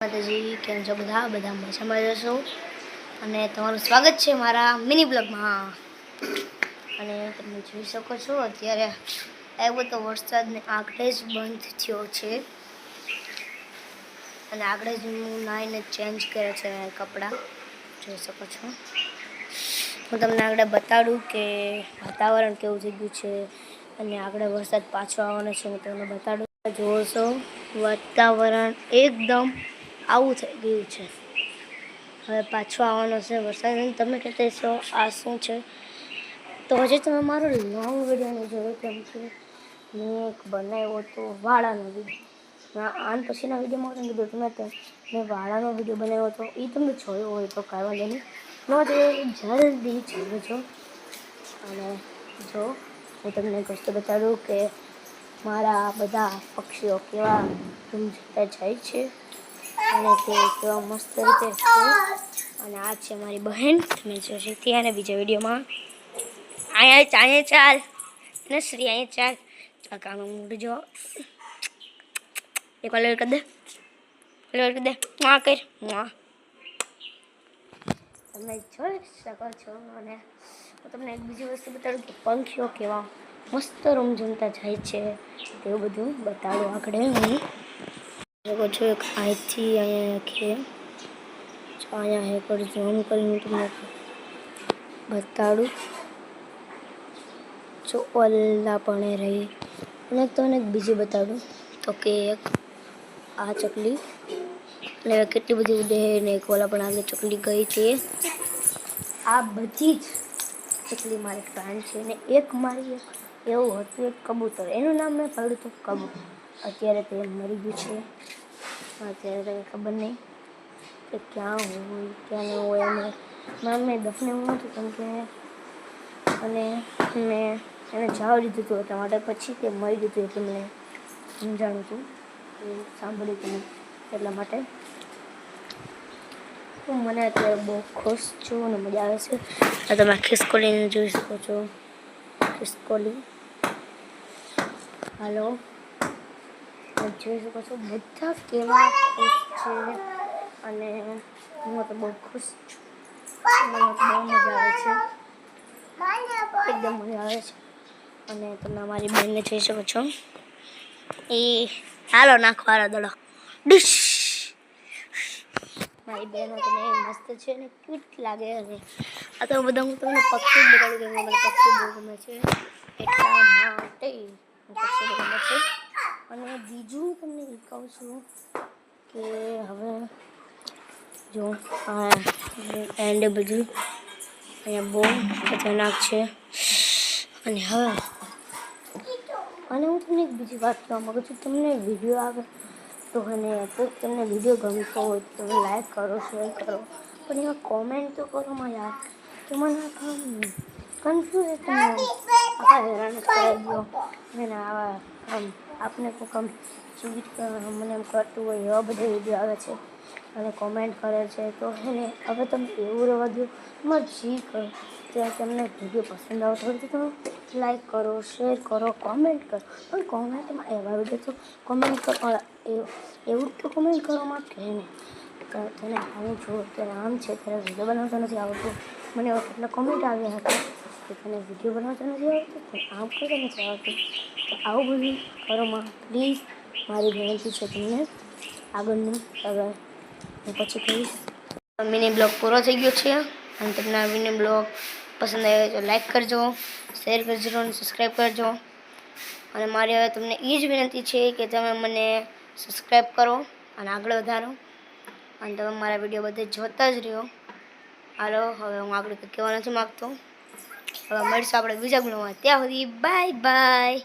માતાજી કેમ છો બધા મજામાં જશો અને તમારું સ્વાગત છે મારા મિની બ્લોગમાં। અને તમે જોઈ શકો છો અત્યારે આવ્યો તો વરસાદને આગળ જ બંધ થયો છે અને આગળ જ હું નાઈને ચેન્જ કર્યા છે કપડાં જોઈ શકો છો। હું તમને આગળ બતાડું કે વાતાવરણ કેવું થઈ ગયું છે અને આગળ વરસાદ પાછો આવવાનો છે। હું તમને બતાડું જોવો છો વાતાવરણ એકદમ આવું થઈ ગયું છે। હવે પાછો આવવાનો છે વરસાદ। તમે કહેતા છો આ શું છે, તો હજી તમે મારો લોંગ વિડીયો નહીં જોયો કેમ કે મેં એક બનાવ્યો હતો વાળાનો વિડીયો। આન પછીના વિડીયોમાં તમે કીધું મેં વાળાનો વિડીયો બનાવ્યો હતો, એ તમે જોયો હોય તો કાંઈ વાંધો નહીં, ન જોયો જલ્દી જોજો। અને જો હું તમને એક વસ્તુ બતાડું કે મારા બધા પક્ષીઓ કેવા ઝૂમઝૂમતા જાય છે અને તે કેવા મસ્ત રીતે છે। અને આ છે મારી બહેન, તમે જોશો ત્યાં બીજા વિડીયોમાં। અહીંયા ચાલ ને શ્રી અહીંયા ચાલ કાનું મોઢું જો એક વાર કરી દે માં કર માં તમે જોઈ શકો છો। અને હું તમને એક બીજી વસ્તુ બતાડું કે પંખીઓ કેવા મસ્ત રૂમઝૂમતા જાય છે તેવું બધું બતાડું આગળ હું જોવો છો। એક અહીંથી અહીંયા રાખીએ અહીંયા હે પર ઝૂમ કરીને તમને બતાડું જો ઓલા પણ રહી। અને તમને એક બીજી બતાડું તો કે એક આ ચકલી અને કેટલી બધી ઉડે ને એક ઓલા પણ આગળ ચકલી ગઈ છે। આ બધી જ ચકલી મારી ફ્રેન્ડ છે ને એક મારી એવું હતું એક કબૂતર, એનું નામ મેં પાડ્યું હતું કબૂતર। અત્યારે તે મરી ગયું છે, અત્યારે કંઈ ખબર નહીં કે ક્યાં હોય ક્યાં ન હોય। અને મેં દફને એવું નહોતું કેમ કે અને મેં એને જવા દીધું હતું એટલા માટે, પછી તે મરી ગયું હતું એટલે મને સમજાણું હતું સાંભળ્યું હતું એટલા માટે હું મને અત્યારે બહુ ખુશ છું અને મજા આવે છે। આ તમે ખિસકોલીને જોઈ શકો છો, ખિસકોલી હાલો જોઈ શકો છો બધા કેવા ખુશ છે અને હું તો બહુ ખુશ છું, મને તો બહુ મજા આવે છે, એકદમ મજા આવે છે। અને તમે અમારી બહેનને જોઈ શકો છો, એ હાલો નાખવાનો દડો ડીશ મારી બહેનો તમે મસ્ત છે ને ક્યુટ લાગે। અને આ તો બધા હું તમને પક્ષી બતાડું કે મને પક્ષી બહુ ગમે છે એટલા માટે પક્ષી ગમે છે। અને બીજું તમને એ કહું છું કે હવે જો આ એન્ડ બધું અહીંયા બહુ ખતરનાક છે। અને હવે અને હું તમને એક બીજી વાત કહેવા માગું છું, તમને વિડીયો આવે તો અને તો તમને વિડીયો ગમતો હોય તો તમે લાઈક કરો શેર કરો, પણ એમાં કોમેન્ટ તો કરો માં યાર, તો મને કન્ફ્યુઝ તમે આખા હેરાન કરાવી દો અને આવા આપને કોઈ કામ મને એમ કરતું હોય એવા બધા વિડીયો આવે છે અને કોમેન્ટ કરે છે, તો એને હવે તમે એવું રહેવા દો, તમારે જી કરો ત્યાં તમને વિડીયો પસંદ આવતો હોય તો તમે લાઈક કરો શેર કરો કોમેન્ટ કરો, પણ કોમેન્ટમાં એવા વિડીયો તો કોમેન્ટ કરો એવું તો કોમેન્ટ કરવામાં કહે નહીં તને આવું જો ત્યારે આમ છે ત્યારે વિડીયો બનાવતા નથી આવડતું, મને એવા કેટલા કોમેન્ટ આવ્યા હતા કે તને વિડીયો બનાવતા નથી આવડતું, તને આમ કરતા નથી આવડતું, તો આવું બધું કરોમાં પ્લીઝ મારી વિનંતી છે તમને આગળનું હવે હું પછી કહીશ। મિની બ્લોગ પૂરો થઈ ગયો છે અને તમને આ મિની બ્લોગ પસંદ આવે તો લાઈક કરજો, શેર કરજો અને સબસ્ક્રાઈબ કરજો। અને મારી હવે તમને એ જ વિનંતી છે કે તમે મને સબસ્ક્રાઈબ કરો અને આગળ વધારો અને તમે મારા વિડીયો બધે જોતા જ રહ્યો। હાલો હવે હું આગળ કંઈ કહેવા નથી માગતો, હવે મળીશું આપણે બીજા બ્લોગમાં, ત્યાં સુધી બાય બાય।